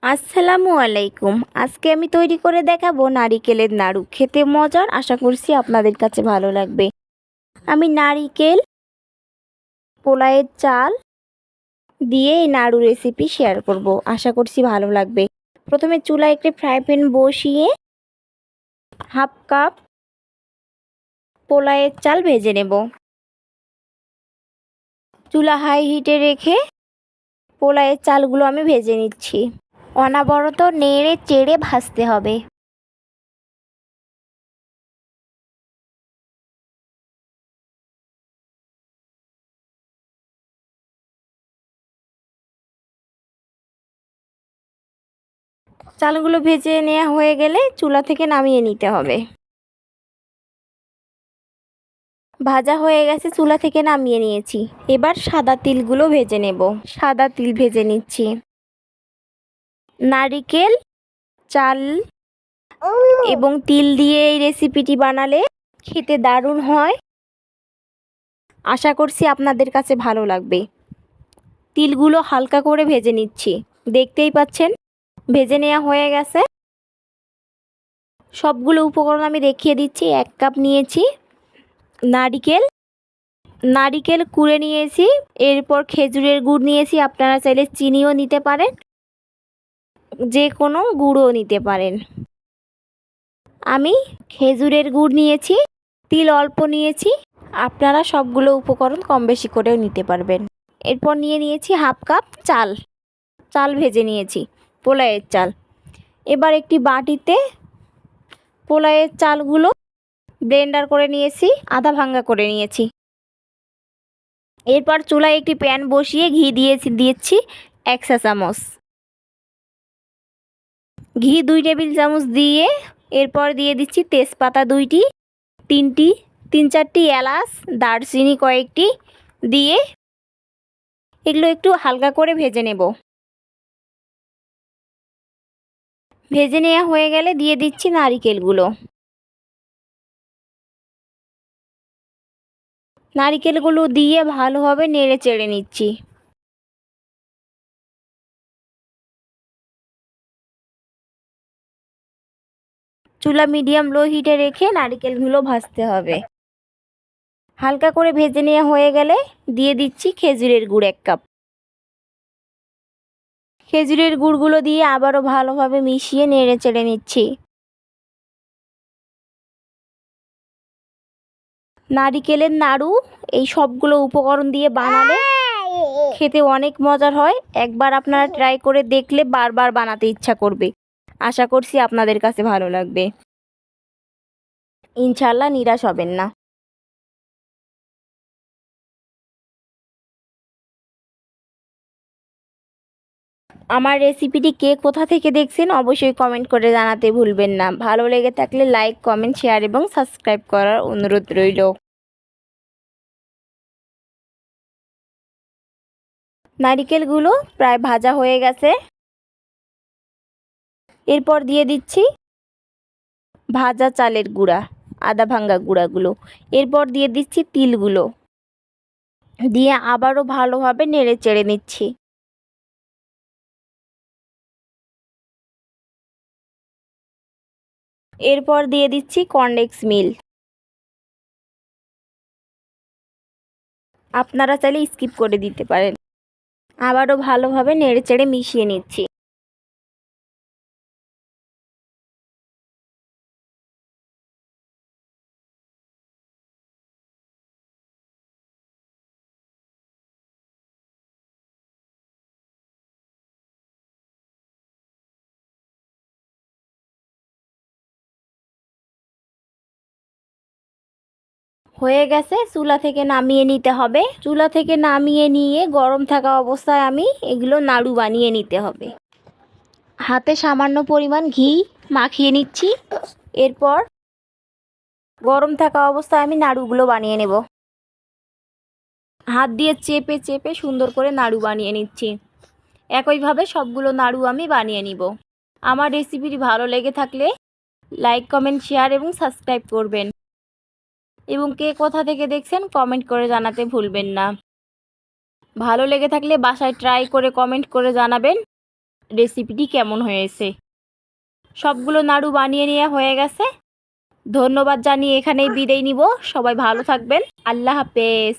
আসসালামু আলাইকুম। আজকে আমি তৈরি করে দেখাবো নারিকেলের নাড়ু। খেতে মজার, আশা করছি আপনাদের কাছে ভালো লাগবে। আমি নারিকেল, পোলাওয়ের চাল দিয়ে এই নাড়ু রেসিপি শেয়ার করব। আশা করছি ভালো লাগবে। প্রথমে চুলায় একটি ফ্রাই প্যান বসিয়ে হাফ কাপ পোলাওয়ের চাল ভেজে নেব। চুলা হাই হিটে রেখে পোলাওয়ের চালগুলো আমি ভেজে নিচ্ছি। অনবরত নেড়ে চেড়ে ভাজতে হবে। চালগুলো ভেজে নেওয়া হয়ে গেলে চুলা থেকে নামিয়ে নিতে হবে। ভাজা হয়ে গেছে, চুলা থেকে নামিয়ে নিয়েছি। এবার সাদা তিলগুলো ভেজে নেব। সাদা তিল ভেজে নিচ্ছি। নারিকেল, চাল এবং তিল দিয়ে এই রেসিপিটি বানালে খেতে দারুণ হয়। আশা করছি আপনাদের কাছে ভালো লাগবে। তিলগুলো হালকা করে ভেজে নিচ্ছি। দেখতেই পাচ্ছেন ভেজে নেওয়া হয়ে গেছে। সবগুলো উপকরণ আমি দেখিয়ে দিচ্ছি। 1 কাপ নিয়েছি নারিকেল কুড়ে নিয়েছি। এরপর খেজুরের গুড় নিয়েছি। আপনারা চাইলে চিনিও নিতে পারেন, যে কোনো গুঁড়ও নিতে পারেন। আমি খেজুরের গুড় নিয়েছি, তিল অল্প নিয়েছি। আপনারা সবগুলো উপকরণ কম বেশি করেও নিতে পারবেন। এরপর নিয়ে নিয়েছি হাফ কাপ চাল ভেজে নিয়েছি, পোলাওয়ের চাল। এবার একটি বাটিতে পোলাওয়ের চালগুলো ব্লেন্ডার করে নিয়েছি, আধা ভাঙ্গা করে নিয়েছি। এরপর চুলায় একটি প্যান বসিয়ে ঘি দিয়েছি 1 চা চামচ। ঘি 2 টেবিল চামচ দিয়ে এরপর দিয়ে দিচ্ছি তেজপাতা 2টি, 3-4টি এলাচ, দারচিনি কয়েকটি দিয়ে এগুলো একটু হালকা করে ভেজে নেব। ভেজে নেওয়া হয়ে গেলে দিয়ে দিচ্ছি নারিকেলগুলো দিয়ে ভালোভাবে নেড়ে চেড়ে নিচ্ছি। চুলা মিডিয়াম লো হিটে রেখে নারিকেলগুলো ভাজতে হবে। হালকা করে ভেজে নেওয়া হয়ে গেলে দিয়ে দিচ্ছি খেজুরের গুড় 1 কাপ। খেজুরের গুড়গুলো দিয়ে আবারও ভালোভাবে মিশিয়ে নেড়ে চেড়ে নিচ্ছি। নারিকেলের নাড়ু এই সবগুলো উপকরণ দিয়ে বানালে খেতে অনেক মজার হয়। একবার আপনারা ট্রাই করে দেখলে বারবার বানাতে ইচ্ছা করবে। আশা করছি আপনাদের কাছে ভালো লাগবে। ইনশাল্লাহ নিরাশ হবেন না। আমার রেসিপিটি কে কোথা থেকে দেখছেন অবশ্যই কমেন্ট করে জানাতে ভুলবেন না। ভালো লেগে থাকলে লাইক, কমেন্ট, শেয়ার এবং সাবস্ক্রাইব করার অনুরোধ রইল। নারিকেলগুলো প্রায় ভাজা হয়ে গেছে। এরপর দিয়ে দিচ্ছি ভাজা চালের গুঁড়া, আধা ভাঙ্গা গুঁড়াগুলো। এরপর দিয়ে দিচ্ছি তিলগুলো, দিয়ে আবারও ভালোভাবে নেড়ে চেড়ে নিচ্ছি। এরপর দিয়ে দিচ্ছি কর্নফ্লেক্স মিল্ক। আপনারা চাইলে স্কিপ করে দিতে পারেন। আবারও ভালোভাবে নেড়ে চেড়ে মিশিয়ে নিচ্ছি। হয়ে গেছে, চুলা থেকে নামিয়ে নিতে হবে। চুলা থেকে নামিয়ে নিয়ে গরম থাকা অবস্থায় আমি এগুলো নাড়ু বানিয়ে নিতে হবে। হাতে সামান্য পরিমাণ ঘি মাখিয়ে নিচ্ছি। এরপর গরম থাকা অবস্থায় আমি নাড়ুগুলো বানিয়ে নেব। হাত দিয়ে চেপে চেপে সুন্দর করে নাড়ু বানিয়ে নিচ্ছি। একইভাবে সবগুলো নাড়ু আমি বানিয়ে নিব। আমার রেসিপিটি ভালো লেগে থাকলে লাইক, কমেন্ট, শেয়ার এবং সাবস্ক্রাইব করবেন। এবং কে কোথা থেকে দেখছেন কমেন্ট করে জানাতে ভুলবেন না। ভালো লেগে থাকলে বাসায় ট্রাই করে কমেন্ট করে জানাবেন। রেসিপিটি কেমন হয়েছে। সবগুলো নাড়ু বানিয়ে নেওয়া হয়ে গেছে। ধন্যবাদ জানিয়ে এখানেই বিদায় নিব। সবাই ভালো থাকবেন। আল্লাহ হাফেজ।